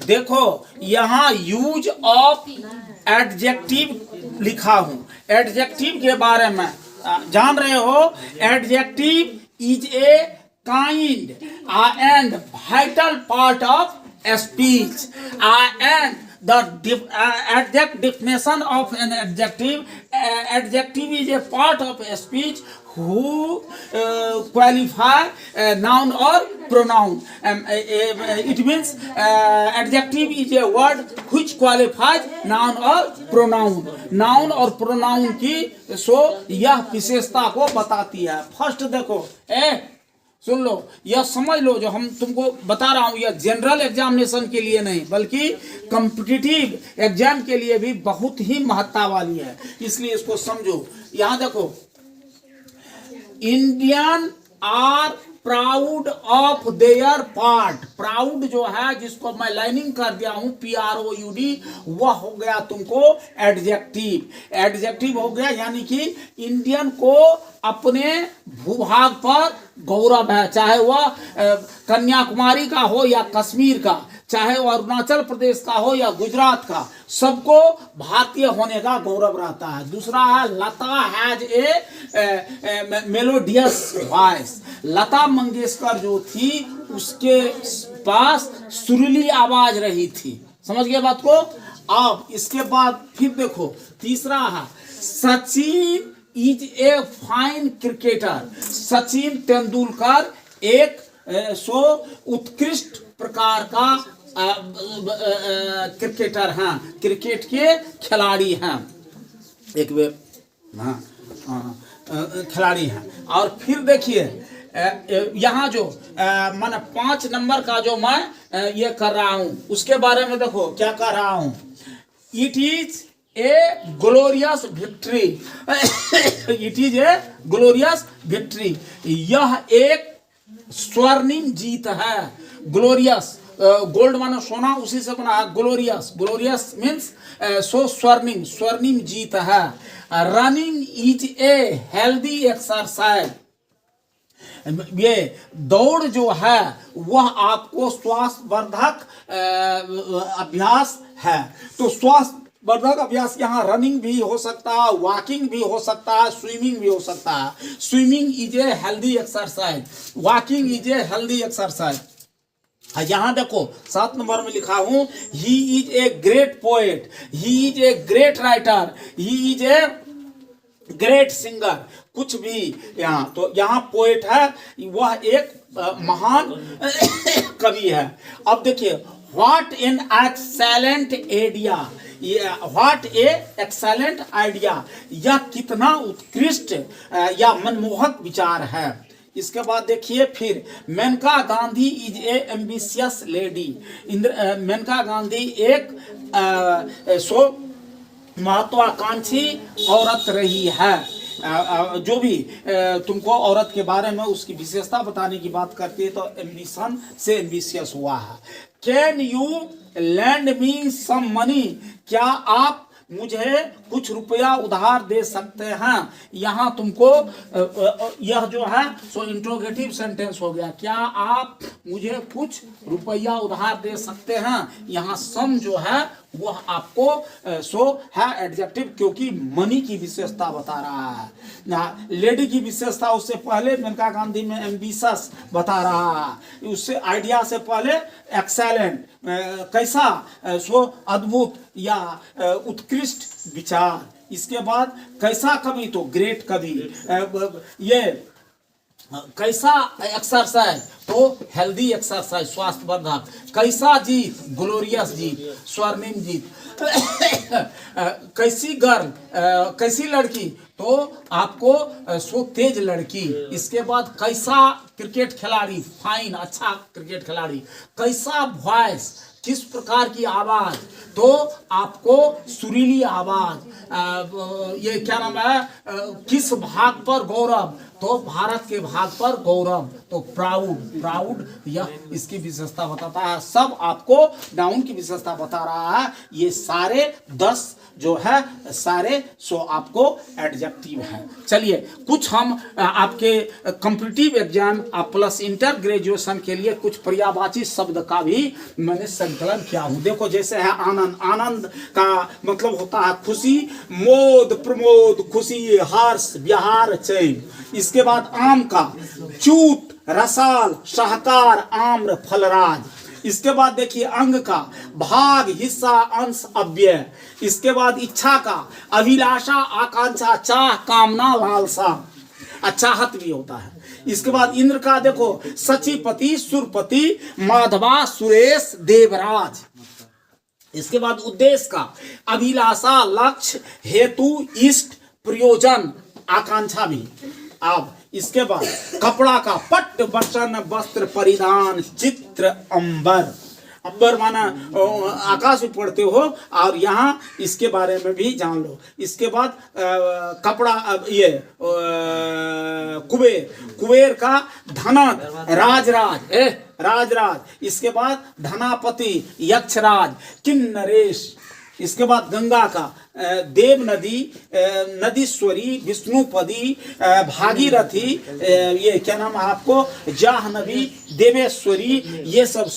देखो यहाँ use of adjective लिखा हूं। एडजेक्टिव के बारे में जान रहे हो। Adjective is a kind and vital part of speech and the exact definition of an adjective is a part of a speech who qualify noun or pronoun. It means adjective is a word which qualifies noun or pronoun. Noun और pronoun की यह विशेषता को बताती है। First देखो सुन लो, यह समझ लो, जो हम तुमको बता रहा हूं यह जनरल एग्जामिनेशन के लिए नहीं बल्कि कॉम्पिटिटिव एग्जाम के लिए भी बहुत ही महत्ता वाली है, इसलिए इसको समझो। यहां देखो, Indian are proud of their part. Proud जो है, जिसको मैं लाइनिंग कर दिया हूं PROUD, वह हो गया तुमको एडजेक्टिव। एडजेक्टिव हो गया यानी कि इंडियन को अपने भूभाग पर गौरव है, चाहे वह कन्याकुमारी का हो या कश्मीर का, चाहे वह अरुणाचल प्रदेश का हो या गुजरात का, सबको भारतीय होने का गौरव रहता है। दूसरा है लता has a melodious voice. Lata Mangeshkar जो थी उसके पास सुरीली आवाज रही थी। समझ गए बात को। अब इसके बाद फिर देखो, तीसरा है Sachin is a fine cricketer. Sachin Tendulkar एक उत्कृष्ट प्रकार का क्रिकेटर हैं, क्रिकेट के खिलाड़ी हैं, एक वे खिलाड़ी हैं। और फिर देखिए यहाँ जो मैंने 5 नंबर का जो मैं ये कर रहा हूँ उसके बारे में देखो क्या कर रहा हूँ। It is a glorious victory. It is a glorious victory. यह एक स्वर्णिम जीत है। ग्लोरियस, गोल्ड मानो सोना, उसी से बना है ग्लोरियस। ग्लोरियस मीन्स स्वर्णिम, स्वर्णिम जीत है। Running is a healthy exercise. ये दौड़ जो है वह आपको स्वास्थ्यवर्धक अभ्यास है। तो स्वास्थ्य वर्धक अभ्यास यहाँ रनिंग भी हो सकता है, वॉकिंग भी हो सकता है, स्विमिंग भी हो सकता है। Swimming is a healthy exercise, walking is a healthy exercise. यहाँ देखो 7 नंबर में लिखा हूं, he is a great poet, he is a great writer, he is a great singer. कुछ भी यहाँ, तो यहाँ पोएट है, वह एक महान कवि है। अब देखिए, what an excellent idea. What A excellent idea, यह कितना उत्कृष्ट या मनमोहक विचार है। इसके बाद देखिए फिर, Maneka Gandhi is a ambitious lady. Maneka Gandhi एक महत्वाकांक्षी औरत रही है। जो भी तुमको औरत के बारे में उसकी विशेषता बताने की बात करती है तो एम्बिशन से एम्बिशियस हुआ है। Can you land me some money, क्या आप मुझे कुछ रुपया उधार दे सकते हैं। यहाँ तुमको यह जो है इंट्रोगेटिव सेंटेंस हो गया, क्या आप मुझे कुछ रुपया उधार दे सकते हैं। यहाँ सम जो है वह आपको है एडजेक्टिव, क्योंकि मनी की विशेषता बता रहा है। लेडी की विशेषता उससे पहले मेनका गांधी में एम्बिशियस बता रहा है, उससे आइडिया से पहले एक्सेलेंट, कैसा अद्भुत या उत्कृष्ट विचार। इसके बाद कैसा कवि, तो ग्रेट कवि। ये कैसा एक्सरसाइज, तो हेल्दी एक्सरसाइज, स्वास्थ्यवर्धक। कैसा जीत, ग्लोरियस जीत, स्वर्णिम जीत। कैसी गर्ल, कैसी लड़की, तो आपको तेज लड़की। इसके बाद कैसा क्रिकेट खिलाड़ी, फाइन, अच्छा क्रिकेट खिलाड़ी। कैसा वॉइस, किस प्रकार की आवाज, तो आपको सुरीली आवाज। ये क्या नाम है, किस भाग पर गौरव, तो भारत के भाग पर गौरव, तो प्राउड, प्राउड यह इसकी विशेषता बताता है। सब आपको नाउन की विशेषता बता रहा है। ये सारे 10 जो है सारे सो आपको एडजेक्टिव है। चलिए कुछ हम आपके competitive exam plus inter graduation के लिए कुछ पर्यायवाची शब्द का भी मैंने संकलन किया हूँ। देखो जैसे है आनंद, आनंद का मतलब होता है खुशी, मोद प्रमोद खुशी, हर्ष बिहार चैन। इसके बाद आम का चूत रसाल शाहकार आम्र फलराज। इसके बाद देखिए अंग का भाग हिस्सा अंश अव्यय। इसके बाद इच्छा का अभिलाषा आकांक्षा चाह कामना लालसा, चाहत भी होता है। इसके बाद इंद्र का देखो सचिपति सुरपति माधवा सुरेश देवराज। इसके बाद उद्देश्य का अभिलाषा लक्ष्य हेतु इष्ट प्रयोजन आकांक्षा भी। अब इसके बाद कपड़ा का पट्ट वसन वस्त्र परिधान चित्र अंबर। अंबर माना आकाश में पढ़ते हो और यहाँ इसके बारे में भी जान लो। इसके बाद कपड़ा ये कुबेर, कुबेर का धनत राजराज राजराज। इसके बाद धनापति यक्षराज किन्नरेश। इसके बाद गंगा का देव नदी नदीश्वरी विष्णुपदी भागीरथी, ये क्या नाम है आपको जाह्नवी देवेश्वरी। ये सब